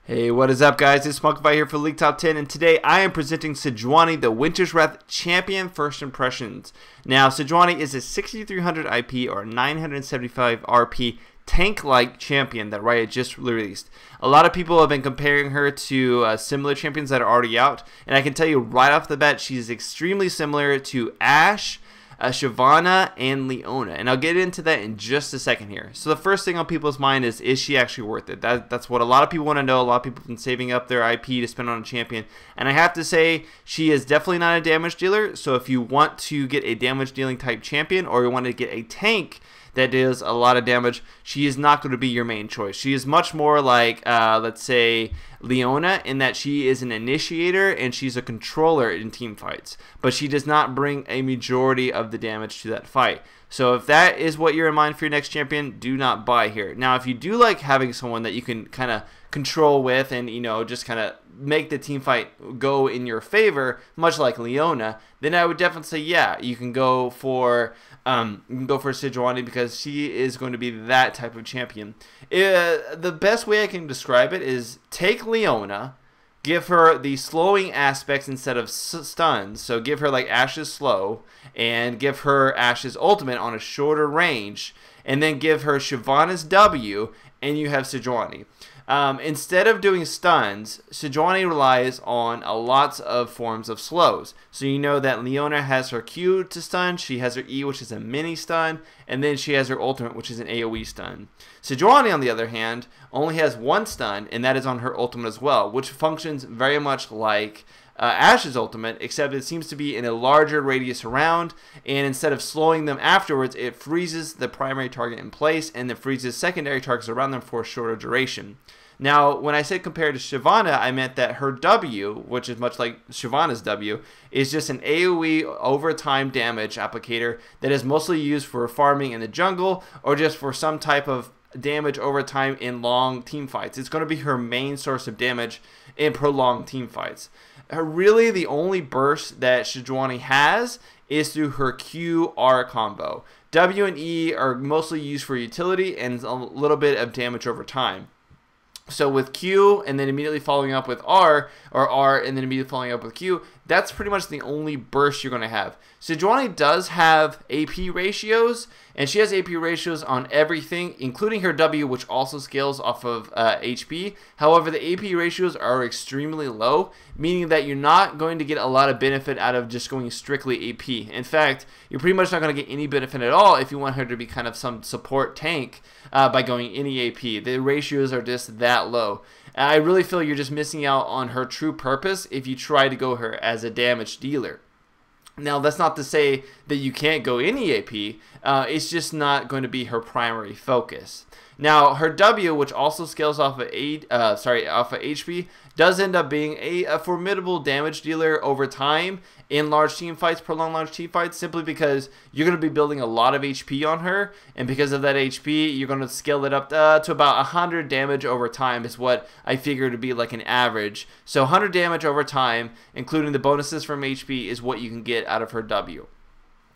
Hey, what is up, guys? It's Spunkify here for League Top 10, and today I am presenting Sejuani, the Winter's Wrath Champion First Impressions. Now, Sejuani is a 6300 IP or 975 RP tank-like champion that Riot just released. A lot of people have been comparing her to similar champions that are already out, and I can tell you right off the bat, she's extremely similar to Ashe, Sejuani, and Leona, and I'll get into that in just a second here. So the first thing on people's mind is she actually worth it? That's what a lot of people want to know. A lot of people have been saving up their IP to spend on a champion, and I have to say she is definitely not a damage dealer. So if you want to get a damage dealing type champion, or you want to get a tank that deals a lot of damage, she is not going to be your main choice. She is much more like, let's say, Leona, in that she is an initiator and she's a controller in team fights, but she does not bring a majority of the damage to that fight. So if that is what you're in mind for your next champion, do not buy here. Now, if you do like having someone that you can kind of control with and, you know, just kind of make the team fight go in your favor, much like Leona, then I would definitely say, yeah, you can go for Sejuani, because she is going to be that type of champion. The best way I can describe it is take Leona, give her the slowing aspects instead of stuns, so give her like Ashe's slow, and give her Ashe's ultimate on a shorter range, and then give her Sejuani's W, and you have Sejuani. Instead of doing stuns, Sejuani relies on lots of forms of slows. So you know that Leona has her Q to stun, she has her E, which is a mini stun, and then she has her ultimate, which is an AoE stun. Sejuani, on the other hand, only has one stun, and that is on her ultimate as well, which functions very much like Ashe's ultimate, except it seems to be in a larger radius around, and instead of slowing them afterwards, it freezes the primary target in place and then freezes secondary targets around them for a shorter duration. Now, when I said compared to Sejuani, I meant that her W, which is much like Sejuani's W, is just an AoE overtime damage applicator that is mostly used for farming in the jungle or just for some type of damage over time in long team fights. It's going to be her main source of damage in prolonged team fights. Really, the only burst that Sejuani has is through her Q-R combo. W and E are mostly used for utility and a little bit of damage over time. So with Q and then immediately following up with R, or R and then immediately following up with Q, that's pretty much the only burst you're going to have. Sejuani does have AP ratios, and she has AP ratios on everything, including her W, which also scales off of HP. However, the AP ratios are extremely low, meaning that you're not going to get a lot of benefit out of just going strictly AP. In fact, you're pretty much not going to get any benefit at all if you want her to be kind of some support tank by going any AP. The ratios are just that low. I really feel you're just missing out on her true purpose if you try to go her as a damage dealer. Now, that's not to say that you can't go any AP, it's just not going to be her primary focus. Now, her W, which also scales off of HP, does end up being a formidable damage dealer over time in large team fights, prolonged large team fights, simply because you're going to be building a lot of HP on her, and because of that HP, you're going to scale it up to about 100 damage over time is what I figure to be like an average. So 100 damage over time, including the bonuses from HP, is what you can get out of her W.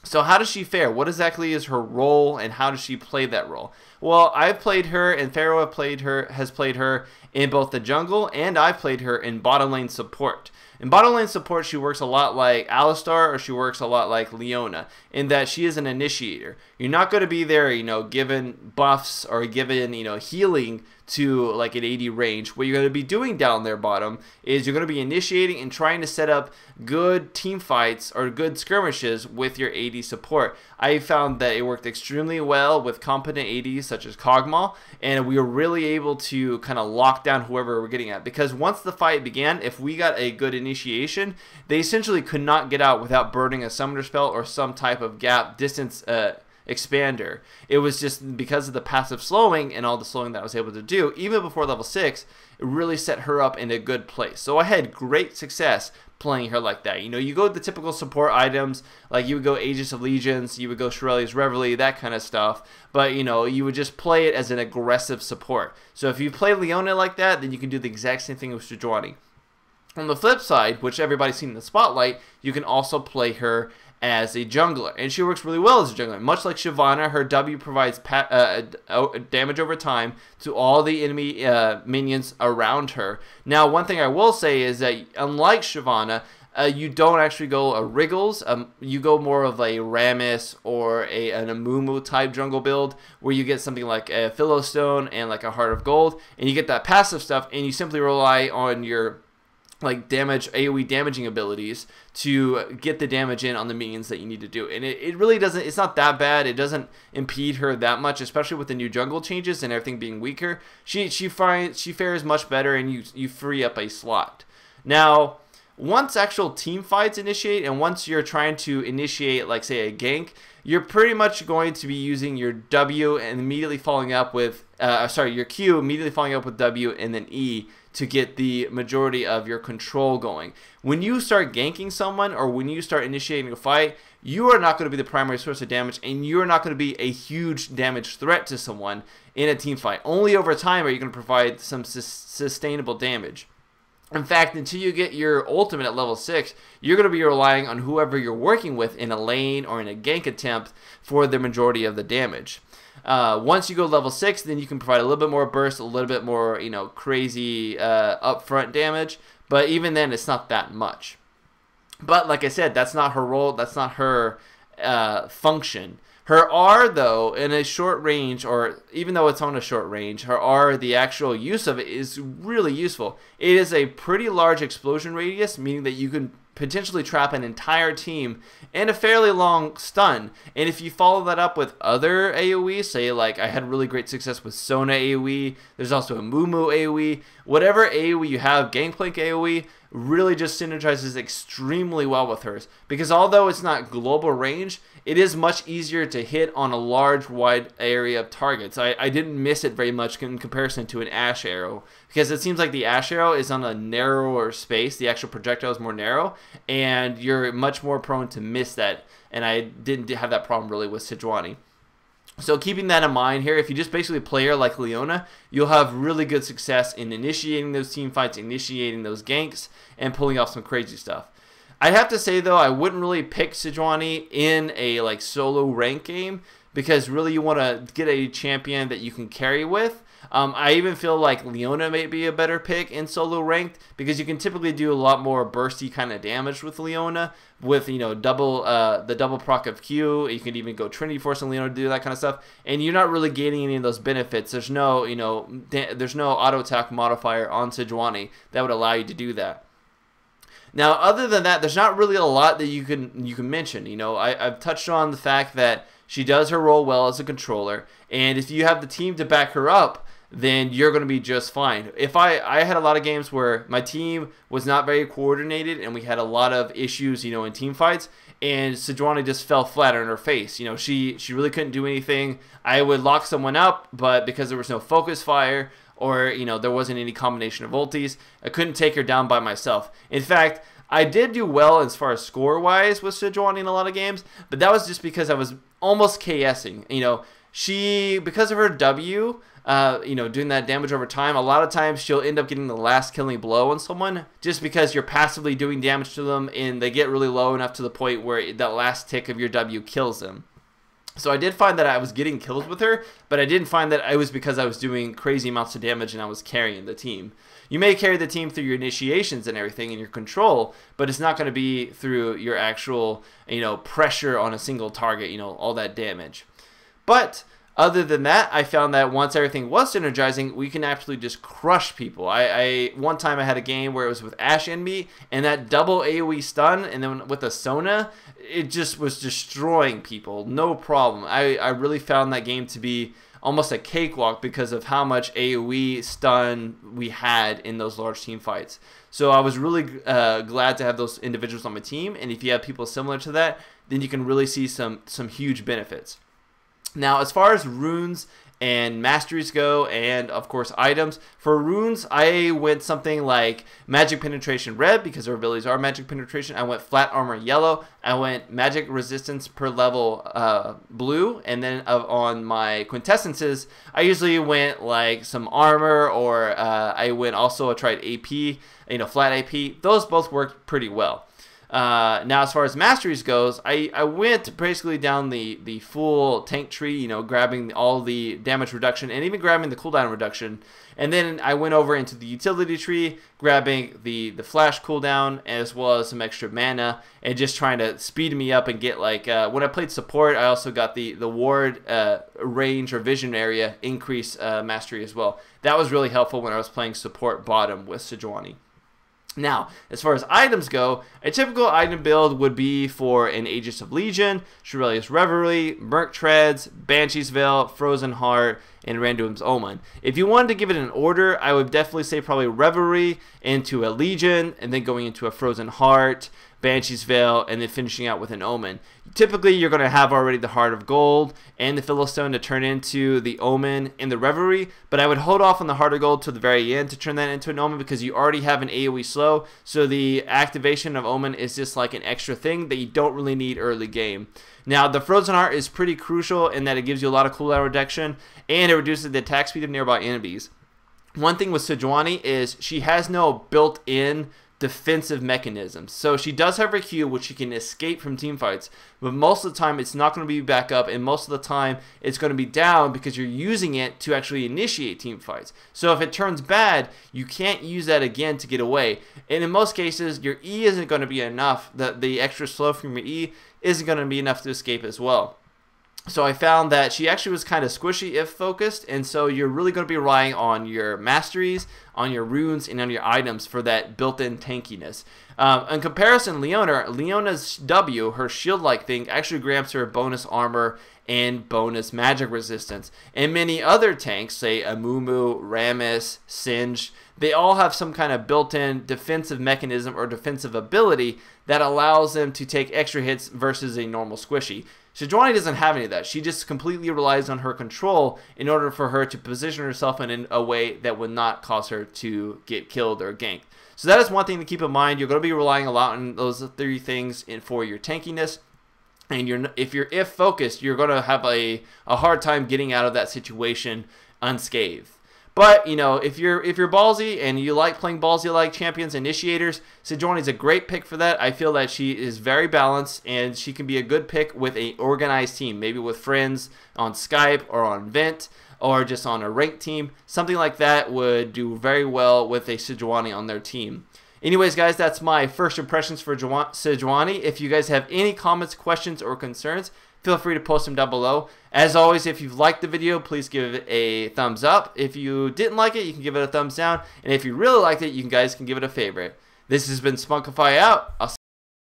So how does she fare? What exactly is her role, and how does she play that role? Well, I've played her, and Pharaoh has played her in both the jungle, and I've played her in bottom lane support. In bottom lane support, she works a lot like Alistar, or she works a lot like Leona, in that she is an initiator. You're not going to be there, you know, given buffs or given, you know, healing to like an 80 range. What you're going to be doing down there bottom is you're going to be initiating and trying to set up good team fights or good skirmishes with your AD support. I found that it worked extremely well with competent ADs such as Kog'Maw, and we were really able to kind of lock down whoever we're getting at, because once the fight began, if we got a good initiation, they essentially could not get out without burning a summoner spell or some type of gap distance expander. It was just because of the passive slowing and all the slowing that I was able to do, even before level 6, it really set her up in a good place. So I had great success playing her like that. You know, you go the typical support items, like you would go Aegis of Legions, you would go Shirley's Reveille, that kind of stuff, but you know, you would just play it as an aggressive support. So if you play Leona like that, then you can do the exact same thing with Sejuani. On the flip side, which everybody's seen in the spotlight, you can also play her as a jungler, and she works really well as a jungler. Much like Shyvana, her W provides damage over time to all the enemy minions around her. Now, one thing I will say is that unlike Shyvana, you don't actually go a Wriggles. You go more of a Rammus or an Amumu type jungle build, where you get something like a Philostone and like a Heart of Gold, and you get that passive stuff, and you simply rely on your like AoE damaging abilities to get the damage in on the minions that you need to do. And it really doesn't, it's not that bad. It doesn't impede her that much, especially with the new jungle changes and everything being weaker. She fares much better, and you free up a slot. Now, once actual team fights initiate, and once you're trying to initiate, like, say, a gank, you're pretty much going to be using your W and immediately following up with, your Q, immediately following up with W and then E to get the majority of your control going. When you start ganking someone, or when you start initiating a fight, you are not going to be the primary source of damage, and you're not going to be a huge damage threat to someone in a team fight. Only over time are you going to provide some sustainable damage. In fact, until you get your ultimate at level 6, you're going to be relying on whoever you're working with in a lane or in a gank attempt for the majority of the damage. Once you go level 6, then you can provide a little bit more burst, a little bit more, crazy upfront damage. But even then, it's not that much. But like I said, that's not her role. That's not her function. Her R, though, in a short range, or even though it's on a short range, her R, the actual use of it is really useful. It is a pretty large explosion radius, meaning that you can potentially trap an entire team in a fairly long stun. And if you follow that up with other AoE, say like I had really great success with Sona AoE, there's also a Mumu AoE, whatever AoE you have, Gangplank AoE really just synergizes extremely well with hers, because although it's not global range, it is much easier to hit on a large, wide area of targets. I didn't miss it very much in comparison to an Ashe arrow, because it seems like the Ashe arrow is on a narrower space. The actual projectile is more narrow, and you're much more prone to miss that, and I didn't have that problem really with Sejuani. So keeping that in mind here, if you just basically play her like Leona, you'll have really good success in initiating those team fights, initiating those ganks, and pulling off some crazy stuff. I'd have to say, though, I wouldn't really pick Sejuani in a like solo rank game, because really you want to get a champion that you can carry with. I even feel like Leona may be a better pick in solo ranked, because you can typically do a lot more bursty kind of damage with Leona, with the double proc of Q. You can even go Trinity Force and Leona to do that kind of stuff, and you're not really gaining any of those benefits. There's no there's no auto attack modifier on Sejuani that would allow you to do that. Now, other than that, there's not really a lot that you can mention. I've touched on the fact that she does her role well as a controller, and if you have the team to back her up, then you're going to be just fine. If I had a lot of games where my team was not very coordinated, and we had a lot of issues, in team fights, and Sejuani just fell flat on her face. She really couldn't do anything. I would lock someone up, but because there was no focus fire, or there wasn't any combination of ultis, I couldn't take her down by myself. In fact, I did do well as far as score-wise with Sejuani in a lot of games, but that was just because I was almost KSing. She, because of her W, doing that damage over time, a lot of times she'll end up getting the last killing blow on someone, just because you're passively doing damage to them, and they get really low enough to the point where that last tick of your W kills them. So I did find that I was getting kills with her, but I didn't find that it was because I was doing crazy amounts of damage and I was carrying the team. You may carry the team through your initiations and everything and your control, but it's not going to be through your actual, pressure on a single target, all that damage. But other than that, I found that once everything was synergizing, we can actually just crush people. One time I had a game where it was with Ashe and me, and that double AoE stun, and then with a Sona, it just was destroying people, no problem. I really found that game to be almost a cakewalk because of how much AoE stun we had in those large team fights. So I was really glad to have those individuals on my team, and if you have people similar to that, then you can really see some huge benefits. Now, as far as runes and masteries go, and of course items, for runes I went something like Magic Penetration Red, because her abilities are Magic Penetration. I went Flat Armor Yellow. I went Magic Resistance per level Blue, and then on my quintessences I usually went like some armor, or I tried AP, flat AP. Those both worked pretty well. Now, as far as masteries goes, I went basically down the full tank tree, you know, grabbing all the damage reduction and even grabbing the cooldown reduction. And then I went over into the utility tree, grabbing the flash cooldown as well as some extra mana, and just trying to speed me up and get like, when I played support, I also got the ward range or vision area increase mastery as well. That was really helpful when I was playing support bottom with Sejuani. Now, as far as items go, a typical item build would be for an Aegis of Legion, Shurelius Reverie, Merc Treads, Banshee's Veil, Frozen Heart, and Randuin's Omen. If you wanted to give it an order, I would definitely say probably Reverie into a Legion, and then going into a Frozen Heart, Banshee's Veil, and then finishing out with an Omen. Typically, you're going to have already the Heart of Gold and the Philistone to turn into the Omen and the Reverie, but I would hold off on the Heart of Gold to the very end to turn that into an Omen because you already have an AoE slow, so the activation of Omen is just like an extra thing that you don't really need early game. Now, the Frozen Heart is pretty crucial in that it gives you a lot of cooldown reduction, and it reduces the attack speed of nearby enemies. One thing with Sejuani is she has no built-in defensive mechanisms. So she does have her Q, which she can escape from team fights, but most of the time it's not going to be back up, and most of the time it's going to be down because you're using it to actually initiate team fights. So if it turns bad, you can't use that again to get away. And in most cases, your E isn't going to be enough. The extra slow from your E isn't going to be enough to escape as well. So I found that she actually was kind of squishy if focused, and so you're really going to be relying on your masteries, on your runes, and on your items for that built-in tankiness. In comparison, Leona's W, her shield-like thing, actually grants her bonus armor and bonus magic resistance. And many other tanks, say Amumu, Rammus, Singed, they all have some kind of built-in defensive mechanism or defensive ability that allows them to take extra hits versus a normal squishy. Sejuani doesn't have any of that. She just completely relies on her control in order for her to position herself in a way that would not cause her to get killed or ganked. So that is one thing to keep in mind. You're going to be relying a lot on those three things for your tankiness. And if focused, you're going to have a hard time getting out of that situation unscathed. But, you know, if you're ballsy and you like playing ballsy-like champions, initiators, Sejuani's a great pick for that. I feel that she is very balanced, and she can be a good pick with an organized team, maybe with friends on Skype or on Vent or just on a ranked team. Something like that would do very well with a Sejuani on their team. Anyways, guys, that's my first impressions for Sejuani. If you guys have any comments, questions, or concerns, feel free to post them down below. As always, if you've liked the video, please give it a thumbs up. If you didn't like it, you can give it a thumbs down. And if you really liked it, you guys can give it a favorite. This has been Spunkify out. I'll see